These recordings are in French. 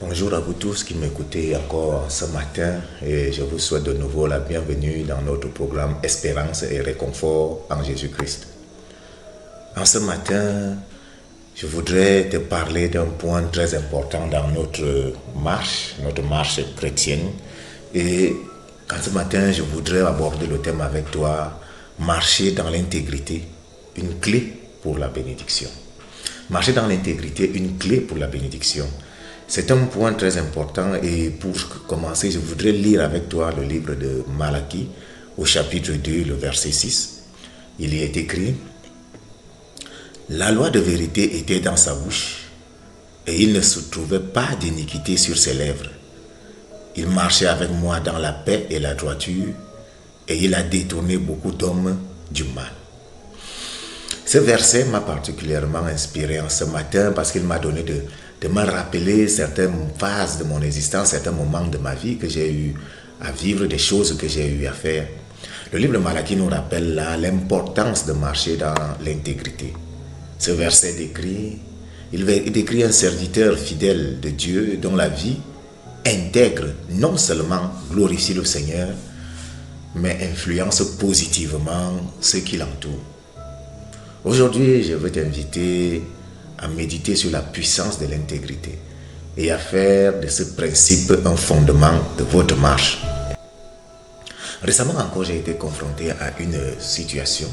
Bonjour à vous tous qui m'écoutez encore ce matin et je vous souhaite de nouveau la bienvenue dans notre programme Espérance et Réconfort en Jésus-Christ. En ce matin, je voudrais te parler d'un point très important dans notre marche chrétienne. Et en ce matin, je voudrais aborder le thème avec toi, marcher dans l'intégrité, une clé pour la bénédiction. Marcher dans l'intégrité, une clé pour la bénédiction. C'est un point très important et pour commencer, je voudrais lire avec toi le livre de Malachie au chapitre 2, le verset 6. Il y est écrit: la loi de vérité était dans sa bouche et il ne se trouvait pas d'iniquité sur ses lèvres. Il marchait avec moi dans la paix et la droiture et il a détourné beaucoup d'hommes du mal. Ce verset m'a particulièrement inspiré en ce matin parce qu'il m'a donné de me rappeler certaines phases de mon existence, certains moments de ma vie que j'ai eu à vivre, des choses que j'ai eu à faire. Le livre de Malachie nous rappelle là l'importance de marcher dans l'intégrité. Ce verset décrit un serviteur fidèle de Dieu dont la vie intègre non seulement glorifie le Seigneur, mais influence positivement ceux qui l'entourent. Aujourd'hui, je veux t'inviter à méditer sur la puissance de l'intégrité et à faire de ce principe un fondement de votre marche. Récemment encore, j'ai été confronté à une situation.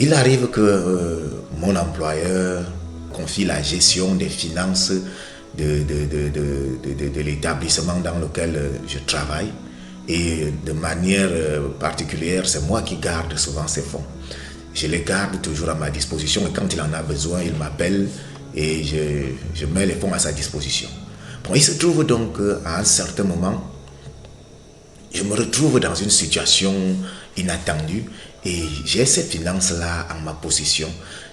Il arrive que mon employeur confie la gestion des finances de l'établissement dans lequel je travaille et de manière particulière, c'est moi qui garde souvent ces fonds. Je les garde toujours à ma disposition et quand il en a besoin, il m'appelle et je mets les fonds à sa disposition. Bon, il se trouve donc qu'à un certain moment, je me retrouve dans une situation inattendue et j'ai ces finances-là en ma possession.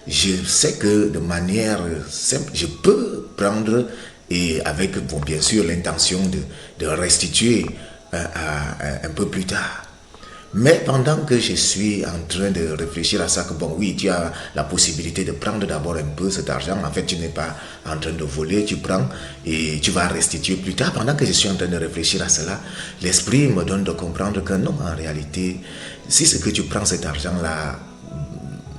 Je sais que de manière simple, je peux prendre et avec, bon, bien sûr, l'intention de restituer un peu plus tard. Mais pendant que je suis en train de réfléchir à ça, que bon oui, tu as la possibilité de prendre d'abord un peu cet argent, en fait tu n'es pas en train de voler, tu prends et tu vas restituer plus tard. Pendant que je suis en train de réfléchir à cela, l'esprit me donne de comprendre que non, en réalité, si c'est que tu prends cet argent-là,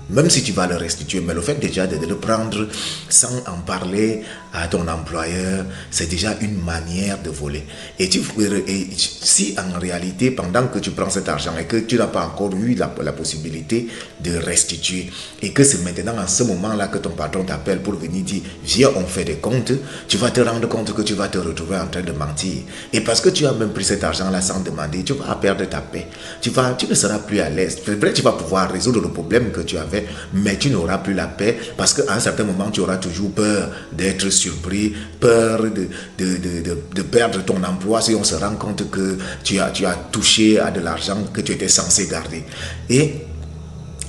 même si tu vas le restituer, mais le fait déjà de le prendre sans en parler à ton employeur, c'est déjà une manière de voler. Et si en réalité, pendant que tu prends cet argent et que tu n'as pas encore eu la possibilité de restituer, et que c'est maintenant en ce moment-là que ton patron t'appelle pour venir dire « Viens, on fait des comptes », tu vas te rendre compte que tu vas te retrouver en train de mentir. Et parce que tu as même pris cet argent-là sans demander, tu vas perdre ta paix. Tu ne seras plus à l'aise. C'est vrai, tu vas pouvoir résoudre le problème que tu avais, mais tu n'auras plus la paix parce qu'à un certain moment, tu auras toujours peur d'être surpris, peur de perdre ton emploi si on se rend compte que tu as touché à de l'argent que tu étais censé garder. Et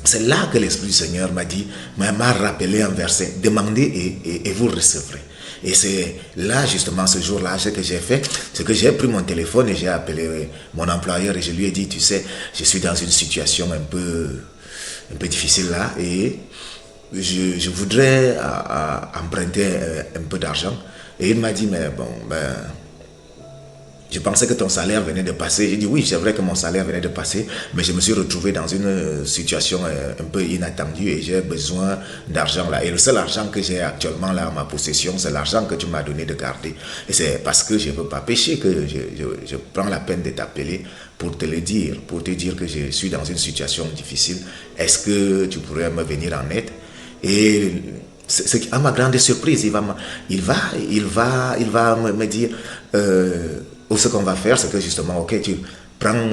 c'est là que l'Esprit du Seigneur m'a rappelé un verset, demandez et vous recevrez. Et c'est là justement ce jour-là, ce que j'ai fait, c'est que j'ai pris mon téléphone et j'ai appelé mon employeur et je lui ai dit, tu sais, je suis dans une situation un peu difficile là et je voudrais emprunter un peu d'argent. Et il m'a dit, mais bon, je pensais que ton salaire venait de passer. J'ai dit oui, c'est vrai que mon salaire venait de passer, mais je me suis retrouvé dans une situation un peu inattendue et j'ai besoin d'argent là. Et le seul argent que j'ai actuellement là en ma possession, c'est l'argent que tu m'as donné de garder. Et c'est parce que je ne veux pas pécher que je prends la peine de t'appeler pour te le dire, pour te dire que je suis dans une situation difficile. Est-ce que tu pourrais me venir en aide? Et à ma grande surprise, il va me dire ou ce qu'on va faire, c'est que justement, ok, tu prends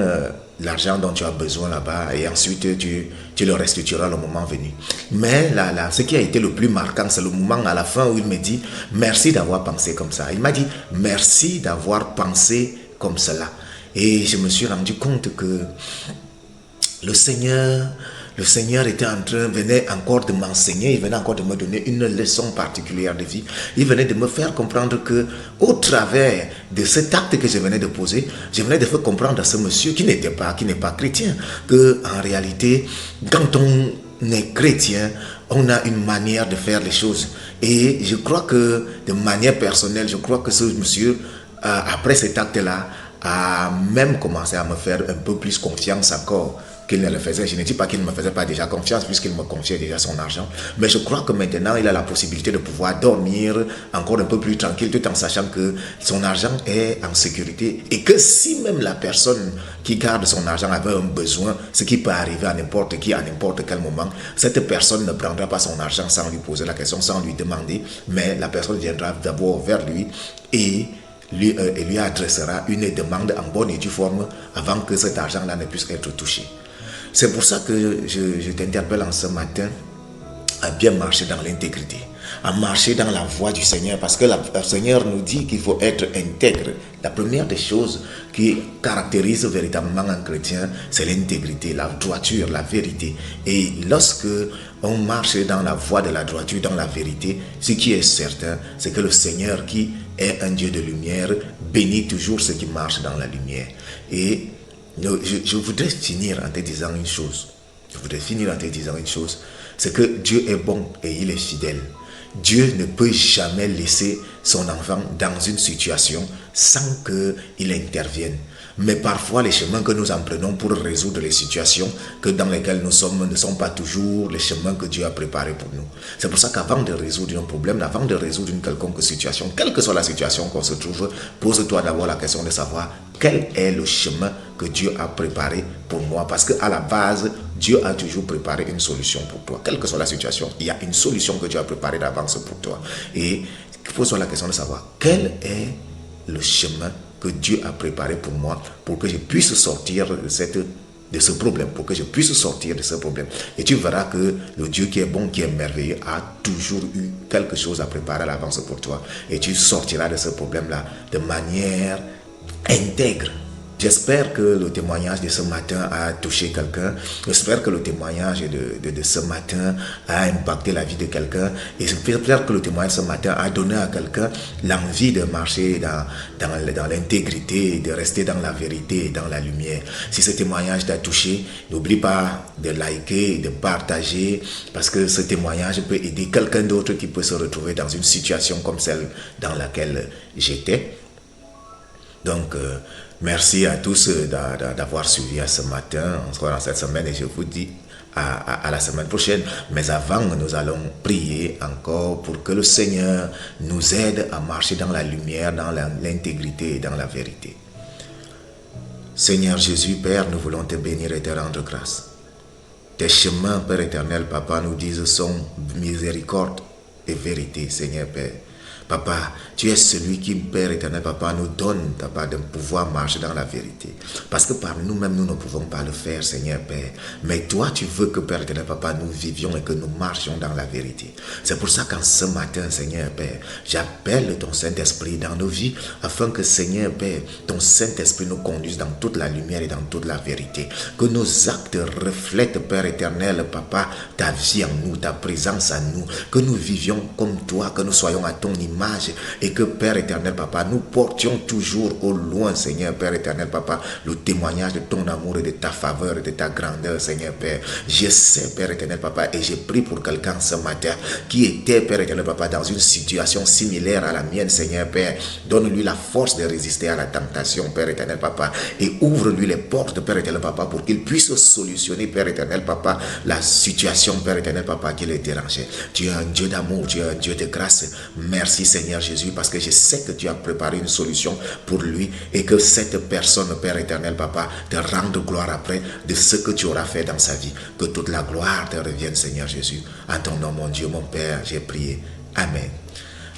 l'argent dont tu as besoin là-bas et ensuite tu le restitueras le moment venu. Mais là, ce qui a été le plus marquant, c'est le moment à la fin où il me dit merci d'avoir pensé comme ça. Il m'a dit merci d'avoir pensé comme cela. Et je me suis rendu compte que le Seigneur venait encore de m'enseigner, il venait encore de me donner une leçon particulière de vie. Il venait de me faire comprendre que, au travers de cet acte que je venais de poser, je venais de faire comprendre à ce monsieur qui n'est pas chrétien, que en réalité, quand on est chrétien, on a une manière de faire les choses. Et je crois que, de manière personnelle, je crois que ce monsieur, après cet acte-là, a même commencé à me faire un peu plus confiance encore qu'il ne le faisait. Je ne dis pas qu'il ne me faisait pas déjà confiance puisqu'il me confiait déjà son argent. Mais je crois que maintenant, il a la possibilité de pouvoir dormir encore un peu plus tranquille tout en sachant que son argent est en sécurité et que si même la personne qui garde son argent avait un besoin, ce qui peut arriver à n'importe qui, à n'importe quel moment, cette personne ne prendra pas son argent sans lui poser la question, sans lui demander, mais la personne viendra d'abord vers lui et lui adressera une demande en bonne et due forme avant que cet argent-là ne puisse être touché. C'est pour ça que je t'interpelle en ce matin à bien marcher dans l'intégrité, à marcher dans la voie du Seigneur, parce que le Seigneur nous dit qu'il faut être intègre. La première des choses qui caractérise véritablement un chrétien, c'est l'intégrité, la droiture, la vérité. Et lorsque on marche dans la voie de la droiture, dans la vérité, ce qui est certain, c'est que le Seigneur, qui est un Dieu de lumière, bénit toujours ceux qui marchent dans la lumière. Et je voudrais finir en te disant une chose. C'est que Dieu est bon et il est fidèle. Dieu ne peut jamais laisser son enfant dans une situation sans qu'il intervienne. Mais parfois, les chemins que nous emprenons pour résoudre les situations dans lesquelles nous sommes ne sont pas toujours les chemins que Dieu a préparés pour nous. C'est pour ça qu'avant de résoudre un problème, avant de résoudre une quelconque situation, quelle que soit la situation qu'on se trouve, pose-toi d'abord la question de savoir quel est le chemin que Dieu a préparé pour moi. Parce qu'à la base, Dieu a toujours préparé une solution pour toi. Quelle que soit la situation, il y a une solution que Dieu a préparée d'avance pour toi. Et pose-toi la question de savoir quel est le chemin que Dieu a préparé pour moi pour que je puisse sortir de ce problème, pour que je puisse sortir de ce problème. Et tu verras que le Dieu qui est bon, qui est merveilleux, a toujours eu quelque chose à préparer à l'avance pour toi. Et tu sortiras de ce problème-là de manière intègre. J'espère que le témoignage de ce matin a touché quelqu'un. J'espère que le témoignage de ce matin a impacté la vie de quelqu'un. Et j'espère que le témoignage de ce matin a donné à quelqu'un l'envie de marcher dans l'intégrité, de rester dans la vérité et dans la lumière. Si ce témoignage t'a touché, n'oublie pas de liker, de partager, parce que ce témoignage peut aider quelqu'un d'autre qui peut se retrouver dans une situation comme celle dans laquelle j'étais. Donc, merci à tous d'avoir suivi à ce matin, encore dans cette semaine, et je vous dis à la semaine prochaine. Mais avant, nous allons prier encore pour que le Seigneur nous aide à marcher dans la lumière, dans l'intégrité et dans la vérité. Seigneur Jésus, Père, nous voulons te bénir et te rendre grâce. Tes chemins, Père éternel, Papa, nous disent sont miséricorde et vérité, Seigneur Père. Papa, tu es celui qui, Père éternel, Papa, nous donne, Papa, de pouvoir marcher dans la vérité. Parce que par nous-mêmes, nous ne pouvons pas le faire, Seigneur Père. Mais toi, tu veux que, Père éternel, Papa, nous vivions et que nous marchions dans la vérité. C'est pour ça qu'en ce matin, Seigneur Père, j'appelle ton Saint-Esprit dans nos vies, afin que, Seigneur Père, ton Saint-Esprit nous conduise dans toute la lumière et dans toute la vérité. Que nos actes reflètent, Père éternel, Papa, ta vie en nous, ta présence en nous. Que nous vivions comme toi, que nous soyons à ton image. Et que, Père éternel, Papa, nous portions toujours au loin, Seigneur, Père éternel, Papa, le témoignage de ton amour et de ta faveur et de ta grandeur, Seigneur, Père. Je sais, Père éternel, Papa, et j'ai prié pour quelqu'un ce matin qui était, Père éternel, Papa, dans une situation similaire à la mienne, Seigneur, Père. Donne-lui la force de résister à la tentation, Père éternel, Papa, et ouvre-lui les portes, Père éternel, Papa, pour qu'il puisse solutionner, Père éternel, Papa, la situation, Père éternel, Papa, qui les dérangeait. Tu es un Dieu d'amour, tu es un Dieu de grâce. Merci, Seigneur Jésus, parce que je sais que tu as préparé une solution pour lui et que cette personne, Père éternel, Papa, te rende gloire après de ce que tu auras fait dans sa vie. Que toute la gloire te revienne, Seigneur Jésus. En ton nom, mon Dieu, mon Père, j'ai prié. Amen.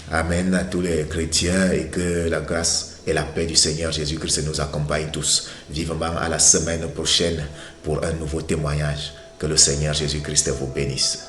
Amen à tous les chrétiens et que la grâce et la paix du Seigneur Jésus-Christ nous accompagnent tous. Vivement à la semaine prochaine pour un nouveau témoignage. Que le Seigneur Jésus-Christ vous bénisse.